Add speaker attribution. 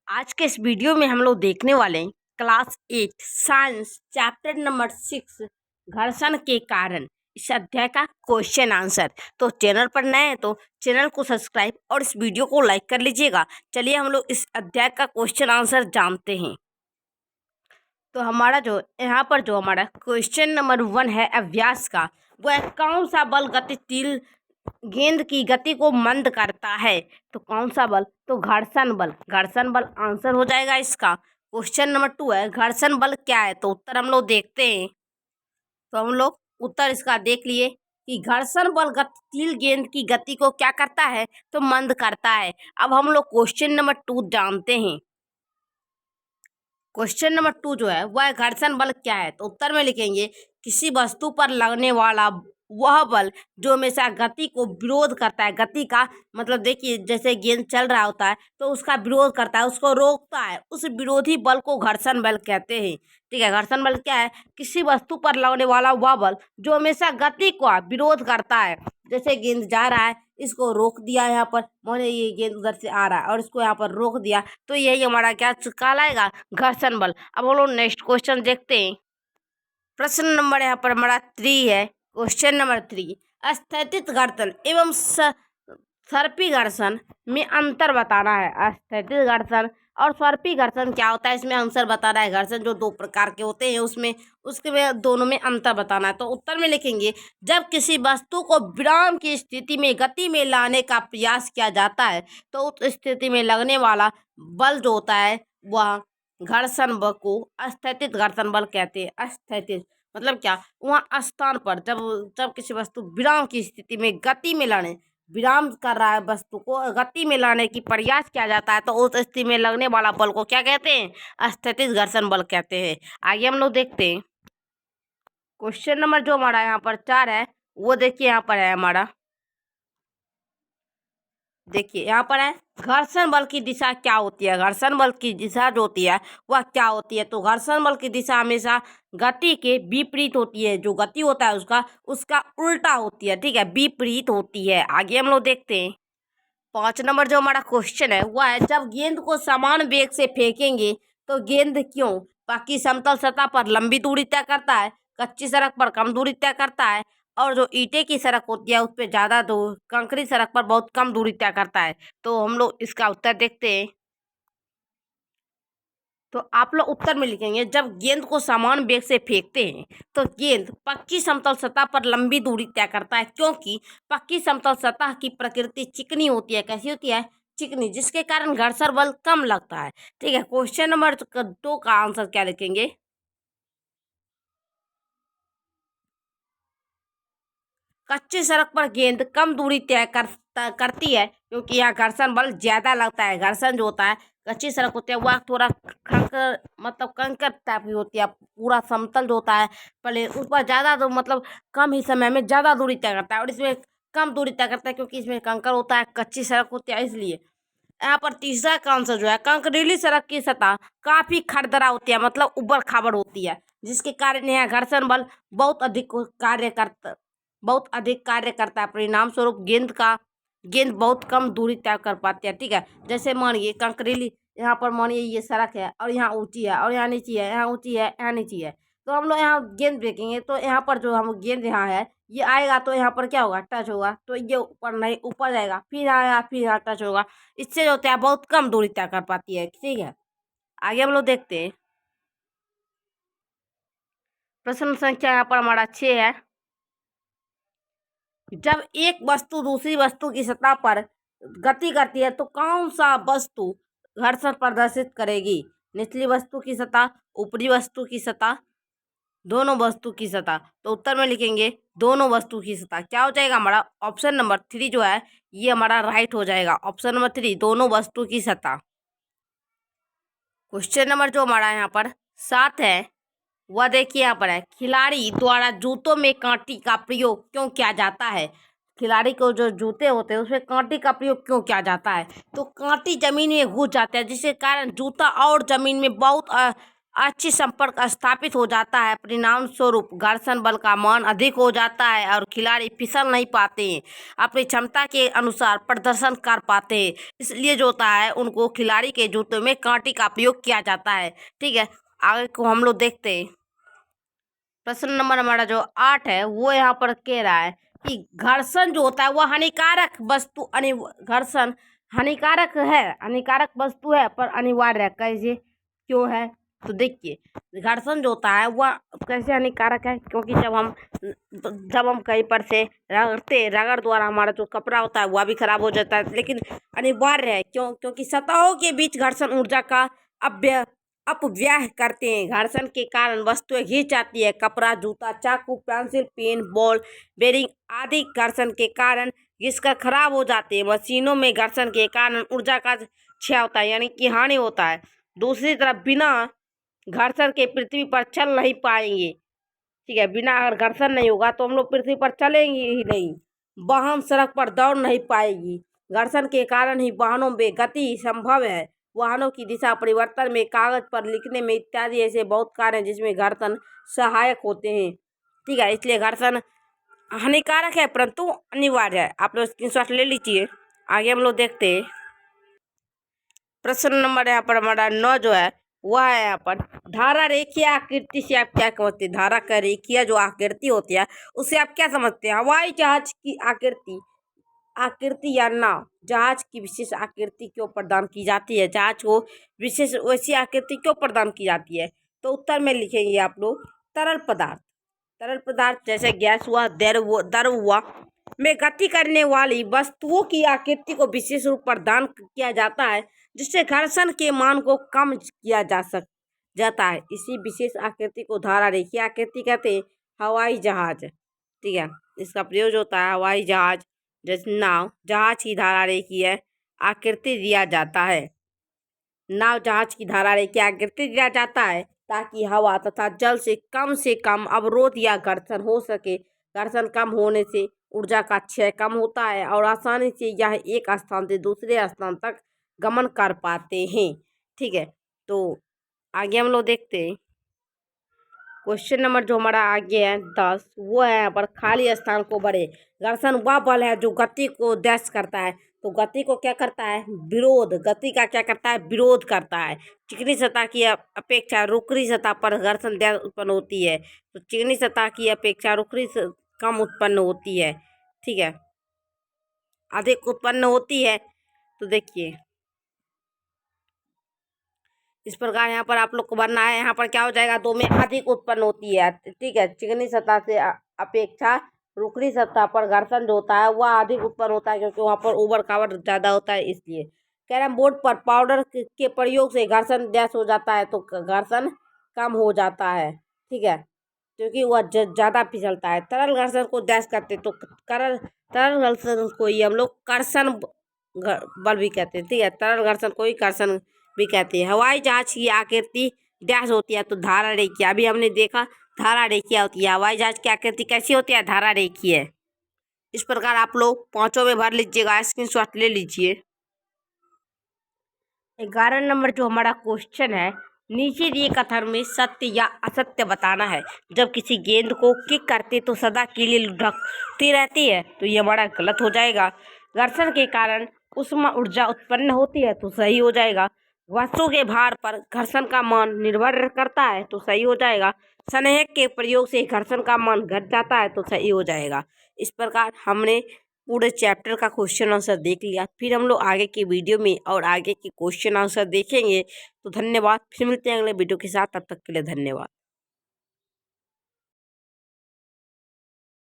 Speaker 1: आज के इस वीडियो में हम लोग देखने वाले हैं क्लास 8 साइंस चैप्टर नंबर 6 घर्षण के कारण इस अध्याय का क्वेश्चन आंसर। तो चैनल पर नए हैं तो चैनल को सब्सक्राइब और इस वीडियो को लाइक कर लीजिएगा। चलिए हम लोग इस अध्याय का क्वेश्चन आंसर जानते हैं। तो हमारा जो यहाँ पर जो हमारा क्वेश्चन नंबर 1 है अभ्यास का, वह कौन सा बल गतिशील गेंद की गति को मंद करता है? तो कौन सा बल? तो घर्षण बल। घर्षण बल आंसर हो जाएगा इसका। क्वेश्चन नंबर 2 है घर्षण बल क्या है? तो उत्तर हम लोग देखते हैं। तो हम लोग उत्तर इसका देख लिए कि घर्षण बल गतिशील गेंद की गति को क्या करता है? तो मंद करता है। अब हम लोग क्वेश्चन नंबर 2 जानते हैं। क्वेश्चन नंबर 2 जो है वह घर्षण बल क्या है? तो उत्तर में लिखेंगे किसी वस्तु पर लगने वाला वह बल जो हमेशा गति को विरोध करता है। गति का मतलब देखिए, जैसे गेंद चल रहा होता है तो उसका विरोध करता है, उसको रोकता है, उस विरोधी बल को घर्षण बल कहते हैं। ठीक है, घर्षण बल क्या है? किसी वस्तु पर लगने वाला वह बल जो हमेशा गति का विरोध करता है। जैसे गेंद जा रहा है, इसको रोक दिया, यहाँ पर माने ये गेंद उधर से आ रहा है और इसको यहाँ पर रोक दिया, तो यही हमारा क्या कहलाएगा? घर्षण बल। अब हम लोग नेक्स्ट क्वेश्चन देखते हैं। प्रश्न नंबर यहाँ पर हमारा 3 है। क्वेश्चन नंबर 3, स्थैतिक घर्षण एवं सर्पी घर्षण में अंतर बताना है। स्थैतिक घर्षण और सर्पी घर्षण क्या होता है, इसमें आंसर बताना है। घर्षण जो 2 प्रकार के होते हैं उसमें उसके में दोनों में अंतर बताना है। तो उत्तर में लिखेंगे जब किसी वस्तु को विराम की स्थिति में गति में लाने का प्रयास किया जाता है तो उस स्थिति में लगने वाला बल जो होता है वह घर्षण बल को स्थैतिक घर्षण बल कहते हैं। स्थैतिक मतलब क्या? वहाँ स्थान पर जब जब किसी वस्तु विराम की स्थिति में गति में लाने, विराम कर रहा है वस्तु को गति में लाने की प्रयास किया जाता है तो उस स्थिति में लगने वाला बल को क्या कहते हैं? स्थैतिक घर्षण बल कहते हैं। आगे हम लोग देखते हैं। क्वेश्चन नंबर जो हमारा यहाँ पर 4 है वो देखिए यहाँ पर है हमारा। देखिए यहाँ पर है घर्षण बल की दिशा क्या होती है? घर्षण बल की दिशा जो होती है वह क्या होती है? तो घर्षण बल की दिशा हमेशा गति के विपरीत होती है। जो गति होता है उसका उसका उल्टा होती है। ठीक है, विपरीत होती है। आगे हम लोग देखते हैं। 5 नंबर जो हमारा क्वेश्चन है वह है जब गेंद को समान वेग से फेंकेंगे तो गेंद क्यों बाकी समतल सतह पर लंबी दूरी तय करता है, कच्ची सड़क पर कम दूरी तय करता है, और जो ईंटे की सड़क होती है उस पर ज़्यादा दूर, कंकरी सड़क पर बहुत कम दूरी तय करता है? तो हम लोग इसका उत्तर देखते हैं। तो आप लोग उत्तर में लिखेंगे जब गेंद को समान वेग से फेंकते हैं तो गेंद पक्की समतल सतह पर लंबी दूरी तय करता है, क्योंकि पक्की समतल सतह की प्रकृति चिकनी होती है। कैसी होती है? चिकनी, जिसके कारण घर्षण बल कम लगता है। ठीक है, क्वेश्चन नंबर 2 का आंसर क्या लिखेंगे? कच्ची सड़क पर गेंद कम दूरी तय करती है क्योंकि यहाँ घर्षण बल ज्यादा लगता है। घर्षण जो होता है, कच्ची सड़क होती है वह थोड़ा खंकर मतलब कंकर टाइप की होती है। पूरा समतल जो होता है पहले उस पर ज्यादा तो मतलब कम ही समय में ज्यादा दूरी तय करता है, और इसमें कम दूरी तय करता है क्योंकि इसमें कंकर होता है, कच्ची सड़क होती है। इसलिए यहाँ पर तीसरा का आंसर जो है कंकरीली सड़क की सतह काफी खरदरा होती है, मतलब उबड़ खाबड़ होती है, जिसके कारण यहाँ घर्षण बल बहुत अधिक कार्य करता है। परिणाम स्वरूप गेंद बहुत कम दूरी तय कर पाती है। ठीक है, जैसे मानिए कंकरीली, यहाँ पर मानिए ये सड़क है और यहाँ ऊंची है और यहाँ नीची है, यहाँ ऊंची है यहाँ नीची है, तो हम लोग यहाँ गेंद फेंकेंगे तो यहाँ पर जो हम गेंद यहाँ है ये आएगा तो यहाँ पर क्या होगा? टच होगा, तो ये ऊपर नहीं ऊपर जाएगा, फिर आएगा, फिर यहाँ टच होगा। इससे जो होता है बहुत कम दूरी तय कर पाती है। ठीक है, आगे हम लोग देखते हैं। प्रश्न संख्या यहाँ पर हमारा 6 है। जब एक वस्तु दूसरी वस्तु की सतह पर गति करती है तो कौन सा वस्तु घर्षण प्रदर्शित करेगी? निचली वस्तु की सतह, ऊपरी वस्तु की सतह, दोनों वस्तु की सतह? तो उत्तर में लिखेंगे दोनों वस्तु की सतह। क्या हो जाएगा हमारा? ऑप्शन नंबर 3 जो है ये हमारा राइट हो जाएगा। ऑप्शन नंबर 3 दोनों वस्तु की सतह। क्वेश्चन नंबर जो हमारा यहाँ पर 7 है वह देखिए यहाँ पर है खिलाड़ी द्वारा जूतों में कांटी का प्रयोग क्यों किया जाता है? खिलाड़ी को जो जूते होते हैं उसमें कांटी का प्रयोग क्यों किया जाता है? तो कांटी जमीन में घुस जाते हैं जिसके कारण जूता और जमीन में बहुत अच्छी संपर्क स्थापित हो जाता है। परिणाम स्वरूप घर्षण बल का मान अधिक हो जाता है और खिलाड़ी फिसल नहीं पाते हैं, अपनी क्षमता के अनुसार प्रदर्शन कर पाते हैं। इसलिए जो होता है उनको खिलाड़ी के जूतों में कांटे का प्रयोग किया जाता है। ठीक है, आगे को हम लोग देखते हैं। प्रश्न नंबर हमारा जो 8 है वो यहाँ पर कह रहा है कि घर्षण जो होता है वह हानिकारक वस्तु घर्षण हानिकारक वस्तु है पर अनिवार्य है। कैसे, क्यों है? तो देखिए, घर्षण जो होता है वह कैसे हानिकारक है, क्योंकि जब हम कहीं पर से रगड़ द्वारा हमारा जो कपड़ा होता है वह भी खराब हो जाता है। लेकिन अनिवार्य है, क्योंकि सतहों के बीच घर्षण ऊर्जा का अपव्यय करते हैं। घर्षण के कारण वस्तुएं घिंच जाती है। कपड़ा, जूता, चाकू, पेंसिल, पेन, बॉल बेरिंग आदि घर्षण के कारण घिसकर खराब हो जाते हैं। मशीनों में घर्षण के कारण ऊर्जा का क्षय होता है, यानी कि हानि होता है। दूसरी तरफ बिना घर्षण के पृथ्वी पर चल नहीं पाएंगे। ठीक है, बिना अगर घर्षण नहीं होगा तो हम लोग पृथ्वी पर चलेंगे ही नहीं। वाहन सड़क पर दौड़ नहीं पाएगी। घर्षण के कारण ही वाहनों में गति संभव है। वाहनों की दिशा परिवर्तन में, कागज पर लिखने में इत्यादि ऐसे बहुत कार्य हैं जिसमें घर्षण सहायक होते हैं। ठीक है, इसलिए घर्षण हानिकारक है परंतु अनिवार्य है। आप लोग स्क्रीनशॉट ले लीजिए। आगे हम लोग देखते हैं। प्रश्न नंबर यहाँ पर हमारा 9 जो है वह है यहाँ पर धारा रेखीय आकृति से आप क्या समझते हैं? धारा का रेखीय जो आकृति होती है उससे आप क्या समझते हैं? हवाई जहाज की आकृति या नाव जहाज की विशेष आकृति क्यों प्रदान की जाती है? जहाज को विशेष वैसी आकृति क्यों प्रदान की जाती है? तो उत्तर में लिखेंगे आप लोग तरल पदार्थ जैसे गैस हुआ, द्रव हुआ में गति करने वाली वस्तुओं की आकृति को विशेष रूप प्रदान किया जाता है, जिससे घर्षण के मान को कम किया जाता है। इसी विशेष आकृति को धारा रेखीय आकृति कहते हैं। हवाई जहाज, ठीक है, इसका प्रयोग होता है हवाई जहाज जैसे नाव जहाज की धारा रेखीय आकृति दिया जाता है। नाव जहाज की धारा रेखीय आकृति दिया जाता है ताकि हवा तथा जल से कम अवरोध या घर्षण हो सके। घर्षण कम होने से ऊर्जा का क्षय कम होता है और आसानी से यह एक स्थान से दूसरे स्थान तक गमन कर पाते हैं। ठीक है, तो आगे हम लोग देखते हैं। क्वेश्चन नंबर जो हमारा आगे है 10 वो है यहाँ पर खाली स्थान को भरे। घर्षण वह बल है जो गति को डैश करता है। तो गति को क्या करता है? विरोध। गति का क्या करता है? विरोध करता है। चिकनी सतह की अपेक्षा रुखरी सतह पर घर्षण डैश उत्पन्न होती है। तो चिकनी सतह की अपेक्षा रुखरी कम उत्पन्न होती है। ठीक है, अधिक उत्पन्न होती है। तो देखिए इस प्रकार यहाँ पर आप लोग को भरना है। यहाँ पर क्या हो जाएगा? दो में अधिक उत्पन्न होती है। ठीक है, चिकनी सतह से अपेक्षा रुखरी सतह पर घर्षण जो होता है वह अधिक उत्पन्न होता है, क्योंकि वहाँ पर ऊबड़ खाबड़ ज़्यादा होता है। इसलिए कैरम बोर्ड पर पाउडर के प्रयोग से घर्षण डैश हो जाता है, तो घर्षण कम हो जाता है। ठीक है, क्योंकि वह ज़्यादा फिसलता है। तरल घर्षण को डैश करते तो तरल घर्षण को ही हम लोग कर्षण बल भी कहते हैं। ठीक है, तरल घर्षण को ही कर्षण भी कहते हैं। हवाई जहाज की आकृति डैश होती है तो धारा रेखीय। अभी हमने देखा धारा रेखीय होती है। हवाई जहाज की आकृति कैसी होती है? धारा रेखीय। इस प्रकार आप लोग पांचों में भर लीजिएगा, स्क्रीनशॉट ले लीजिए। 11 नंबर जो हमारा क्वेश्चन है, नीचे दिए कथन में सत्य या असत्य बताना है। जब किसी गेंद को किक करते तो सदा के लिए लुढ़कती रहती है, तो ये हमारा गलत हो जाएगा। घर्षण के कारण उष्मा ऊर्जा उत्पन्न होती है, तो सही हो जाएगा। वस्तु के भार पर घर्षण का मान निर्भर करता है, तो सही हो जाएगा। संरेखक के प्रयोग से घर्षण का मान घट जाता है, तो सही हो जाएगा। इस प्रकार हमने पूरे चैप्टर का क्वेश्चन आंसर देख लिया। फिर हम लोग आगे की वीडियो में और आगे के क्वेश्चन आंसर देखेंगे। तो धन्यवाद, फिर मिलते हैं अगले वीडियो के साथ। तब तक के लिए धन्यवाद।